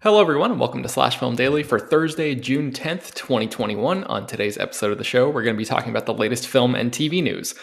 Hello, everyone, and welcome to Slash Film Daily for Thursday, June 10th, 2021. On today's episode of the show, we're going to be talking about the latest film and TV news.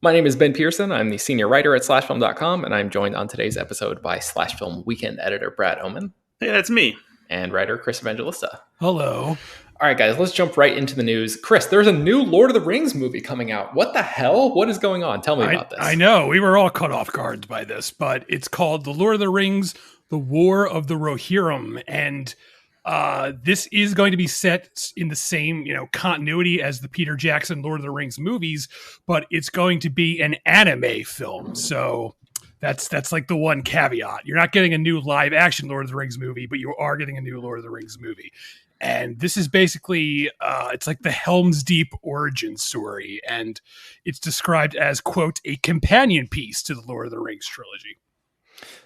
My name is Ben Pearson. I'm the senior writer at slashfilm.com, and I'm joined on today's episode by Slash Film Weekend editor Brad Oman. Hey, that's me. And writer Chris Evangelista. Hello. All right, guys, let's jump right into the news. Chris, there's a new Lord of the Rings movie coming out. What the hell? What is going on? Tell me about this. I know. We were all caught off guard by this, but it's called The Lord of the Rings, The War of the Rohirrim, and this is going to be set in the same, continuity as the Peter Jackson Lord of the Rings movies, but it's going to be an anime film. So that's like the one caveat. You're not getting a new live action Lord of the Rings movie, but you are getting a new Lord of the Rings movie. And this is basically, it's like the Helm's Deep origin story. And it's described as, quote, a companion piece to the Lord of the Rings trilogy.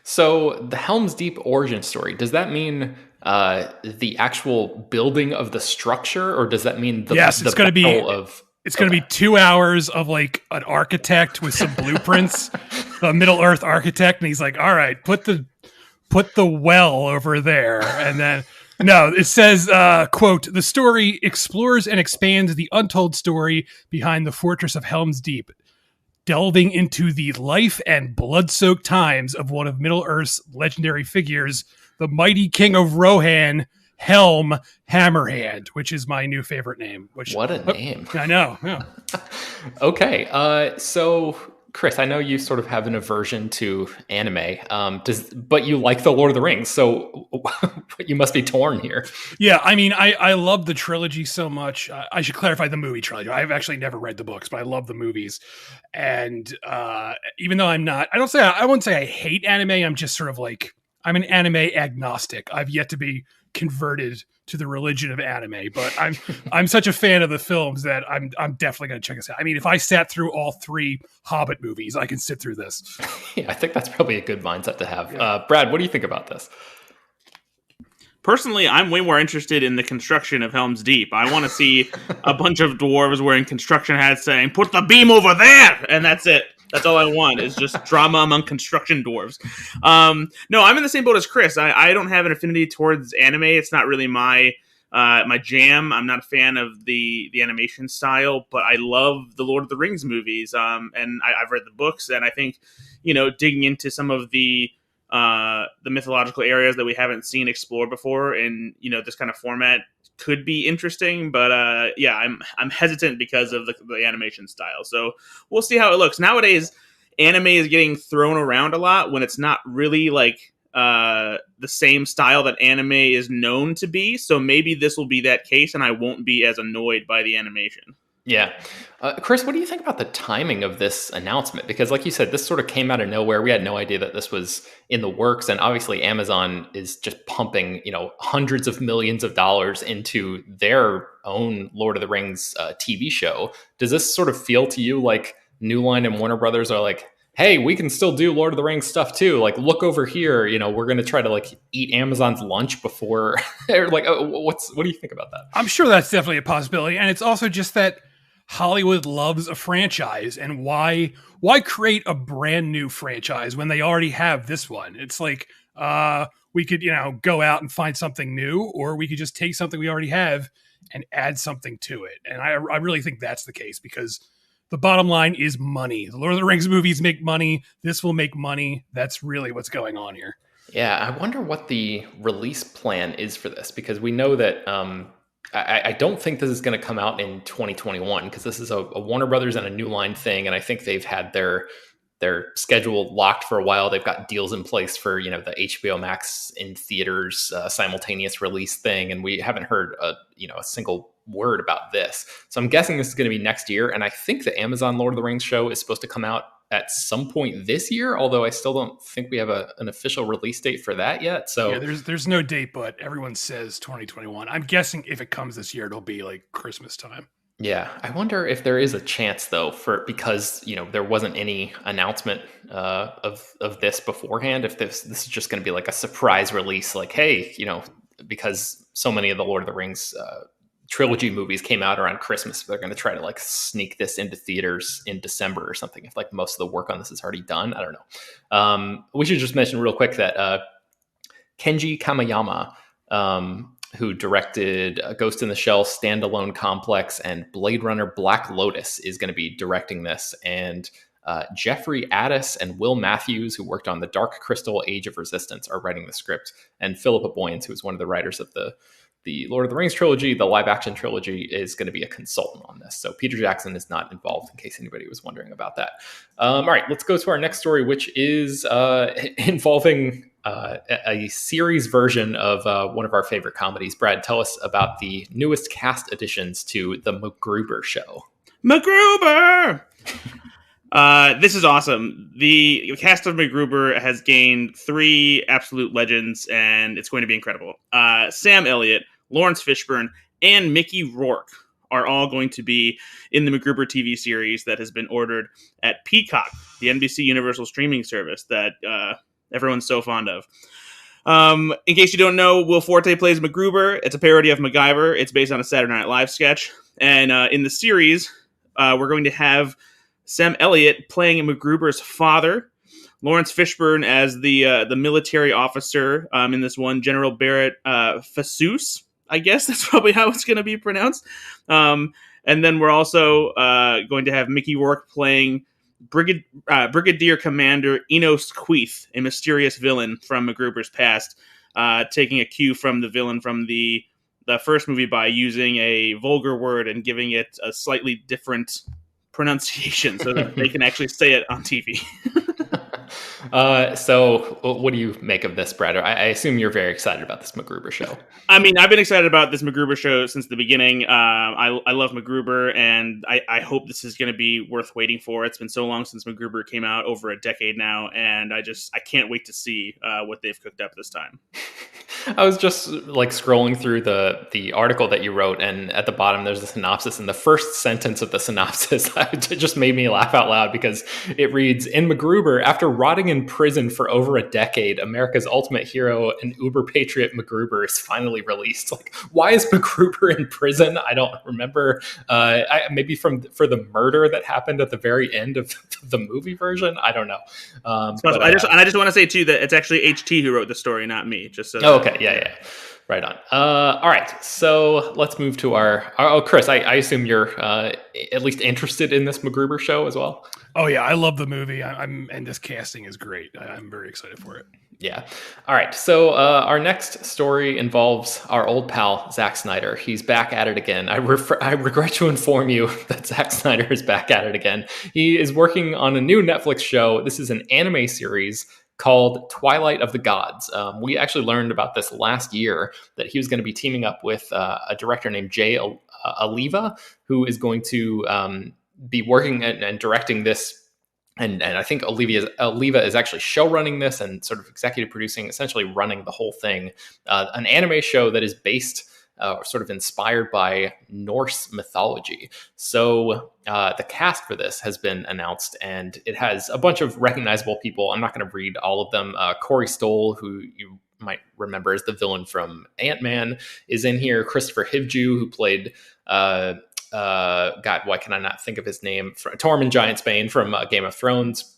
So the Helm's Deep origin story, does that mean the actual building of the structure, or does that mean it's going to be it's going to be 2 hours of like an architect with some blueprints, a Middle Earth architect, and he's like, all right, put the well over there, and then no, it says, quote, the story explores and expands the untold story behind the fortress of Helm's Deep, delving into the life and blood-soaked times of one of Middle-earth's legendary figures, the mighty king of Rohan, Helm Hammerhand, which is my new favorite name. What a name. I know. Yeah. Okay, so Chris, I know you sort of have an aversion to anime, but you like the Lord of the Rings, so you must be torn here. Yeah, I mean, I love the trilogy so much. I should clarify the movie trilogy. I've actually never read the books, but I love the movies. And even though I wouldn't say I hate anime. I'm just sort of like, I'm an anime agnostic. I've yet to be converted to the religion of anime, but I'm such a fan of the films that I'm definitely going to check this out. I mean, if I sat through all 3 Hobbit movies, I can sit through this. Yeah, I think that's probably a good mindset to have. Yeah. Brad, what do you think about this? Personally, I'm way more interested in the construction of Helm's Deep. I want to see a bunch of dwarves wearing construction hats saying, put the beam over there! And that's it. That's all I want, is just drama among construction dwarves. No, I'm in the same boat as Chris. I don't have an affinity towards anime. It's not really my jam. I'm not a fan of the animation style, but I love the Lord of the Rings movies. And I've read the books, and I think, digging into some of the mythological areas that we haven't seen explored before in, this kind of format could be interesting, but I'm hesitant because of the animation style. So we'll see how it looks. Nowadays, anime is getting thrown around a lot when it's not really like the same style that anime is known to be. So maybe this will be that case, and I won't be as annoyed by the animation. Yeah. Chris, what do you think about the timing of this announcement? Because like you said, this sort of came out of nowhere. We had no idea that this was in the works. And obviously Amazon is just pumping, hundreds of millions of dollars into their own Lord of the Rings TV show. Does this sort of feel to you like New Line and Warner Brothers are like, hey, we can still do Lord of the Rings stuff too. Like, look over here. We're going to try to like eat Amazon's lunch before. Like, what do you think about that? I'm sure that's definitely a possibility. And it's also just that Hollywood loves a franchise, and why create a brand new franchise when they already have this one? It's like we could go out and find something new, or we could just take something we already have and add something to it. And I really think that's the case, because the bottom line is money. The Lord of the Rings movies make money. This will make money. That's really what's going on here. Yeah, I wonder what the release plan is for this, because we know that I don't think this is going to come out in 2021, because this is a Warner Brothers and a New Line thing, and I think they've had their schedule locked for a while. They've got deals in place for the HBO Max in theaters simultaneous release thing, and we haven't heard a single word about this. So I'm guessing this is going to be next year, and I think the Amazon Lord of the Rings show is supposed to come out at some point this year, although I still don't think we have an official release date for that yet. So yeah, there's no date, but everyone says 2021. I'm guessing if it comes this year, it'll be like Christmas time. Yeah, I wonder if there is a chance though, because there wasn't any announcement of this beforehand. If this is just going to be like a surprise release, like, hey, because so many of the Lord of the Rings trilogy movies came out around Christmas, they're going to try to like sneak this into theaters in December or something, if like most of the work on this is already done. I don't know. We should just mention real quick that Kenji Kamayama who directed Ghost in the Shell, Standalone Complex, and Blade Runner Black Lotus, is going to be directing this. And Jeffrey Addis and Will Matthews, who worked on The Dark Crystal, Age of Resistance, are writing the script. And Philippa Boyens, who is one of the writers of the Lord of the Rings trilogy, the live action trilogy, is going to be a consultant on this. So Peter Jackson is not involved, in case anybody was wondering about that. All right, let's go to our next story, which is involving a series version of one of our favorite comedies. Brad, tell us about the newest cast additions to the MacGruber show. MacGruber! This is awesome. The cast of MacGruber has gained 3 absolute legends, and it's going to be incredible. Sam Elliott, Laurence Fishburne, and Mickey Rourke are all going to be in the MacGruber TV series that has been ordered at Peacock, the NBC Universal streaming service that everyone's so fond of. In case you don't know, Will Forte plays MacGruber. It's a parody of MacGyver. It's based on a Saturday Night Live sketch. And in the series, we're going to have Sam Elliott playing MacGruber's father, Laurence Fishburne as the military officer in this one, General Barrett Fasus. I guess that's probably how it's going to be pronounced. And then we're also going to have Mickey Rourke playing Brigadier Commander Enos Queeth, a mysterious villain from MacGruber's past, taking a cue from the villain from the first movie by using a vulgar word and giving it a slightly different pronunciation so that they can actually say it on TV. So what do you make of this, Brad? I assume you're very excited about this MacGruber show. I mean, I've been excited about this MacGruber show since the beginning. I love MacGruber, and I hope this is going to be worth waiting for. It's been so long since MacGruber came out, over a decade now, and I can't wait to see what they've cooked up this time. I was just like scrolling through the article that you wrote, and at the bottom there's a synopsis, and the first sentence of the synopsis it just made me laugh out loud because it reads, "In MacGruber, after rotting in prison for over a decade, America's ultimate hero and uber patriot MacGruber is finally released." Like, why is MacGruber in prison? I don't remember. Maybe for the murder that happened at the very end of the movie version. I don't know. I just want to say too that it's actually HT who wrote the story, not me. Just so. Okay. Yeah. Right on. All right. So let's move to our Chris, I assume you're at least interested in this MacGruber show as well. Oh yeah, I love the movie. And this casting is great. I'm very excited for it. Yeah. All right. So our next story involves our old pal, Zack Snyder. He's back at it again. I regret to inform you that Zack Snyder is back at it again. He is working on a new Netflix show. This is an anime series called Twilight of the Gods. We actually learned about this last year, that he was going to be teaming up with a director named Jay Oliva, who is going to be working and directing this. And I think Oliva is actually show running this and sort of executive producing, essentially running the whole thing. An anime show that is based sort of inspired by Norse mythology. So the cast for this has been announced, and it has a bunch of recognizable people. I'm not going to read all of them. Corey Stoll, who you might remember as the villain from Ant-Man, is in here. Christopher Hivju, who played God, why can I not think of his name? Tormund Giantsbane from Game of Thrones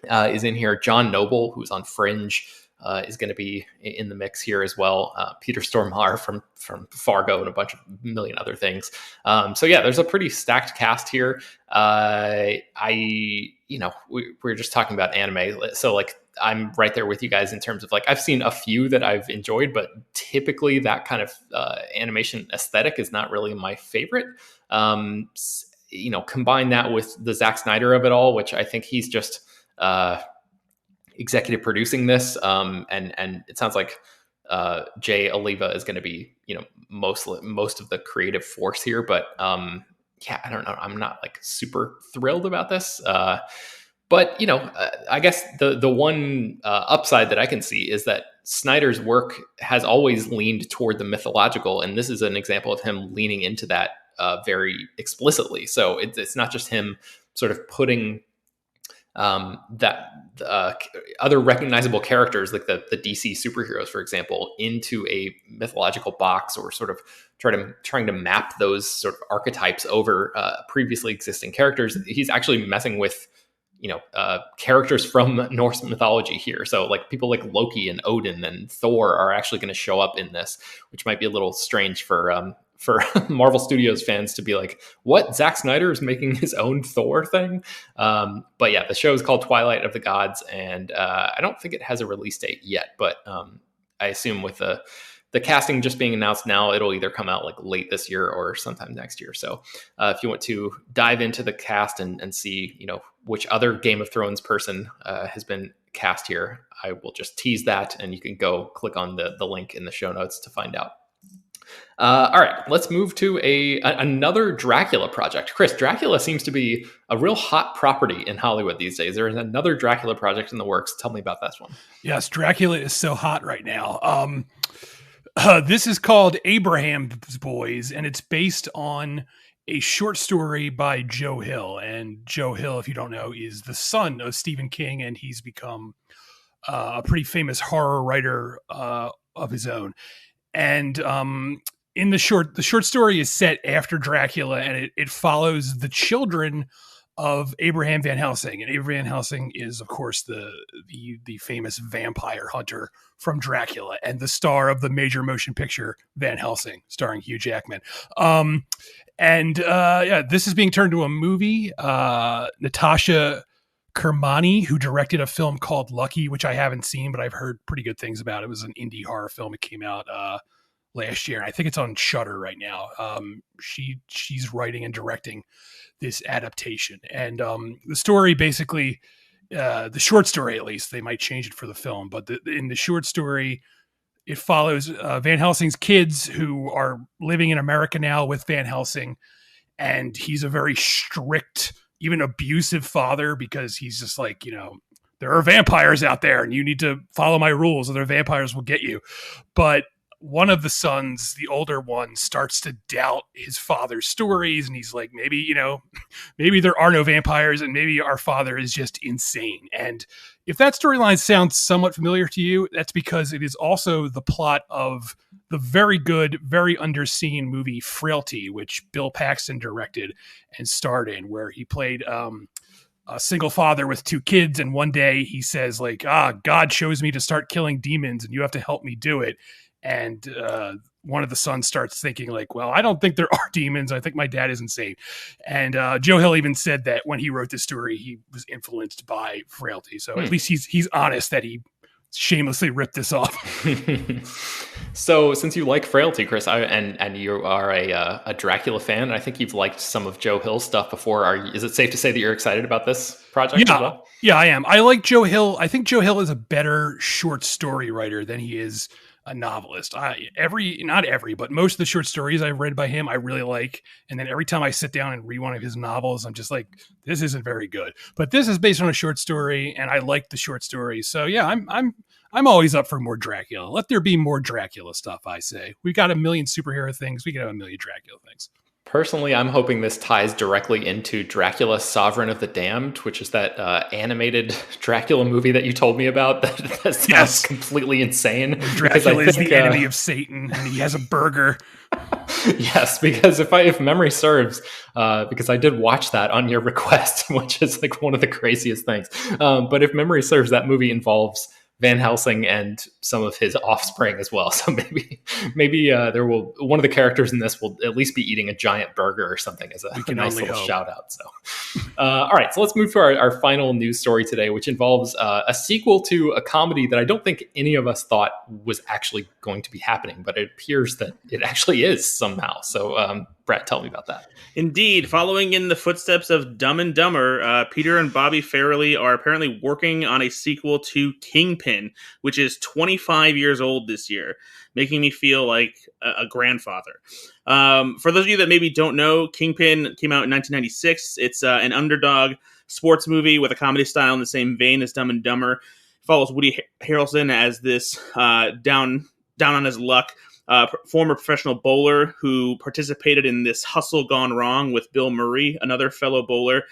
is in here. John Noble, who's on Fringe, is going to be in the mix here as well. Peter Stormare from Fargo and a bunch of million other things. So yeah, there's a pretty stacked cast here. We're just talking about anime, so like I'm right there with you guys in terms of like I've seen a few that I've enjoyed, but typically that kind of animation aesthetic is not really my favorite. Combine that with the Zack Snyder of it all, which I think he's just executive producing this, and it sounds like Jay Oliva is going to be most of the creative force here. But I don't know. I'm not like super thrilled about this. But I guess the one upside that I can see is that Snyder's work has always leaned toward the mythological, and this is an example of him leaning into that very explicitly. So it's not just him sort of putting other recognizable characters like the DC superheroes, for example, into a mythological box, or sort of trying to map those sort of archetypes over previously existing characters. He's actually messing with characters from Norse mythology here. So like people like Loki and Odin and Thor are actually going to show up in this, which might be a little strange for Marvel Studios fans to be like, what? Zack Snyder is making his own Thor thing? But yeah, the show is called Twilight of the Gods, and I don't think it has a release date yet, but I assume with the casting just being announced now, it'll either come out like late this year or sometime next year. So if you want to dive into the cast and see, which other Game of Thrones person has been cast here, I will just tease that, and you can go click on the link in the show notes to find out. All right, let's move to another Dracula project. Chris, Dracula seems to be a real hot property in Hollywood these days. There is another Dracula project in the works. Tell me about this one. Yes, Dracula is so hot right now. This is called Abraham's Boys, and it's based on a short story by Joe Hill. And Joe Hill, if you don't know, is the son of Stephen King, and he's become a pretty famous horror writer of his own. And in the short story is set after Dracula, and it follows the children of Abraham Van Helsing. And Abraham Van Helsing is, of course, the famous vampire hunter from Dracula and the star of the major motion picture Van Helsing, starring Hugh Jackman. This is being turned into a movie. Natasha Kermani, who directed a film called Lucky, which I haven't seen, but I've heard pretty good things about. It was an indie horror film. It came out last year. I think it's on Shudder right now. She's writing and directing this adaptation, and the story basically, the short story at least, they might change it for the film, but in the short story, it follows Van Helsing's kids who are living in America now with Van Helsing, and he's a very strict, even abusive father, because he's just like, there are vampires out there and you need to follow my rules or their vampires will get you. But one of the sons, the older one, starts to doubt his father's stories, and he's like, maybe there are no vampires, and maybe our father is just insane. And if that storyline sounds somewhat familiar to you, that's because it is also the plot of the very good, very underseen movie Frailty, which Bill Paxton directed and starred in, where he played a single father with two kids, and one day he says, like, God shows me to start killing demons, and you have to help me do it. And one of the sons starts thinking like, well, I don't think there are demons. I think my dad is insane. And Joe Hill even said that when he wrote this story, he was influenced by Frailty. So at least he's honest that he shamelessly ripped this off. So since you like Frailty, Chris, and you are a Dracula fan, I think you've liked some of Joe Hill's stuff before. Is it safe to say that you're excited about this project as well? Yeah, I am. I like Joe Hill. I think Joe Hill is a better short story writer than he is a novelist. Not every, but most of the short stories I've read by him, I really like. And then every time I sit down and read one of his novels, I'm just like, this isn't very good. But this is based on a short story, and I like the short story. So yeah, I'm always up for more Dracula. Let there be more Dracula stuff, I say. We got a million superhero things. We can have a million Dracula things. Personally, I'm hoping this ties directly into Dracula Sovereign of the Damned, which is that animated Dracula movie that you told me about. That sounds completely insane. Dracula is the enemy of Satan, and he has a burger. Yes, because if memory serves, because I did watch that on your request, which is like one of the craziest things. But if memory serves, that movie involves Van Helsing and some of his offspring as well. So maybe one of the characters in this will at least be eating a giant burger or something as a nice little shout out. So, all right, so let's move to our final news story today, which involves a sequel to a comedy that I don't think any of us thought was actually going to be happening, but it appears that it actually is somehow. So, Brett, tell me about that. Indeed. Following in the footsteps of Dumb and Dumber, Peter and Bobby Farrelly are apparently working on a sequel to Kingpin, which is 25 years old this year, making me feel like a grandfather. For those of you that maybe don't know, Kingpin came out in 1996. It's an underdog sports movie with a comedy style in the same vein as Dumb and Dumber. It follows Woody Harrelson as this down on his luck former professional bowler who participated in this hustle gone wrong with Bill Murray, another fellow bowler.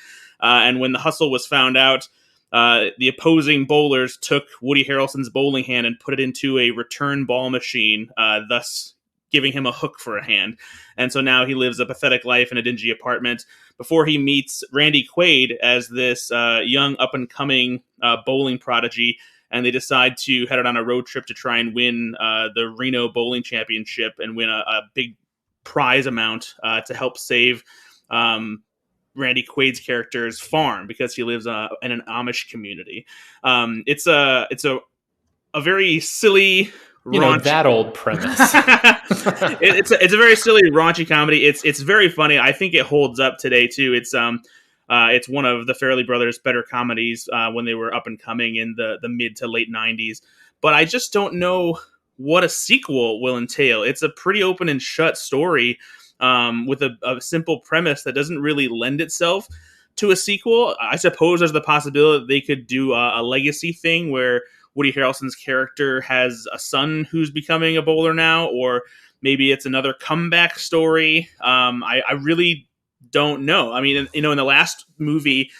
And when the hustle was found out, the opposing bowlers took Woody Harrelson's bowling hand and put it into a return ball machine, thus giving him a hook for a hand. And so now he lives a pathetic life in a dingy apartment before he meets Randy Quaid as this young up-and-coming bowling prodigy, and they decide to head out on a road trip to try and win the Reno Bowling Championship and win a big prize amount to help save Randy Quaid's character's farm because he lives in an Amish community. It's a very silly, that old premise. it's a very silly, raunchy comedy. It's very funny. I think it holds up today too. It's one of the Farrelly brothers' better comedies when they were up and coming in the mid to late 90s. But I just don't know what a sequel will entail. It's a pretty open and shut story with a simple premise that doesn't really lend itself to a sequel. I suppose there's the possibility that they could do a legacy thing where Woody Harrelson's character has a son who's becoming a bowler now, or maybe it's another comeback story. I really don't know. I mean, in the last movie,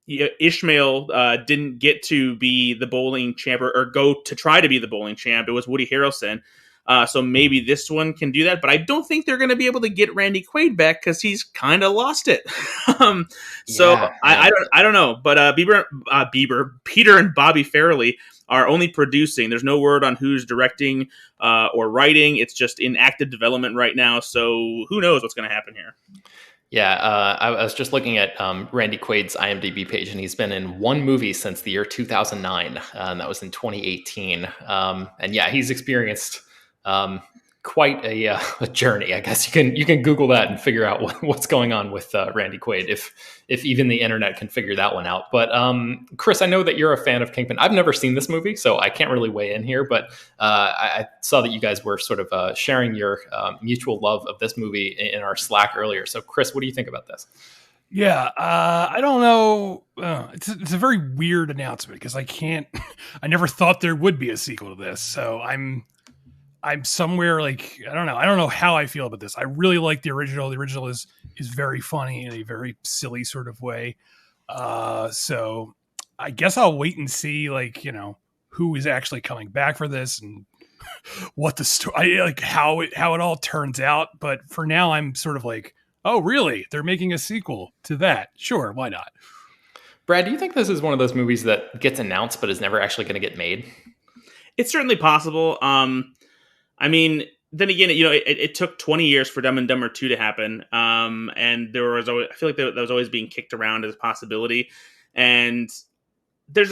Ishmael didn't get to be the bowling champ or go to try to be the bowling champ. It was Woody Harrelson. So maybe this one can do that, but I don't think they're going to be able to get Randy Quaid back because he's kind of lost it. I don't know. But Peter and Bobby Farrelly are only producing. There's no word on who's directing or writing. It's just in active development right now. So who knows what's going to happen here? Yeah, I was just looking at Randy Quaid's IMDb page, and he's been in one movie since the year 2009, and that was in 2018. And yeah, he's experienced quite a journey. I guess you can Google that and figure out what's going on with Randy Quaid, if even the internet can figure that one out. But Chris, I know that you're a fan of Kingpin. I've never seen this movie, so I can't really weigh in here. But I saw that you guys were sort of sharing your mutual love of this movie in our Slack earlier. So, Chris, what do you think about this? Yeah, I don't know. It's a very weird announcement because I never thought there would be a sequel to this. So I'm somewhere like, I don't know how I feel about this. I really like the original. The original is very funny in a very silly sort of way. So I guess I'll wait and see, who is actually coming back for this and what the story, how it all turns out. But for now, I'm sort of like, oh, really? They're making a sequel to that? Sure, why not? Brad, do you think this is one of those movies that gets announced but is never actually going to get made? It's certainly possible. I mean, then again, it took 20 years for Dumb and Dumber 2 to happen. And there was always, I feel like that was always being kicked around as a possibility. And I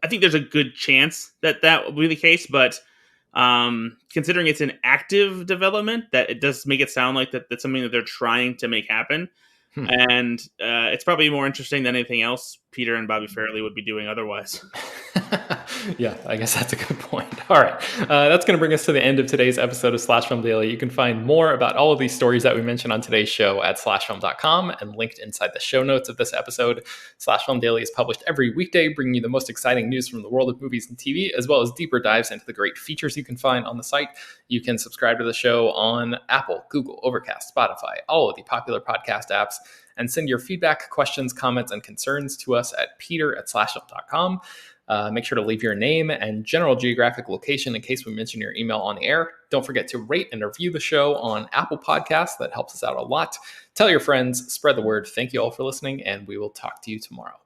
think there's a good chance that will be the case. But considering it's in active development, that it does make it sound like that's something that they're trying to make happen. And it's probably more interesting than anything else Peter and Bobby Farrelly would be doing otherwise. Yeah, I guess that's a good point. All right. That's going to bring us to the end of today's episode of Slash Film Daily. You can find more about all of these stories that we mentioned on today's show at slashfilm.com and linked inside the show notes of this episode. Slash Film Daily is published every weekday, bringing you the most exciting news from the world of movies and TV, as well as deeper dives into the great features you can find on the site. You can subscribe to the show on Apple, Google, Overcast, Spotify, all of the popular podcast apps, and send your feedback, questions, comments, and concerns to us at peter@slashfilm.com. Make sure to leave your name and general geographic location in case we mention your email on the air. Don't forget to rate and review the show on Apple Podcasts. That helps us out a lot. Tell your friends, spread the word. Thank you all for listening, and we will talk to you tomorrow.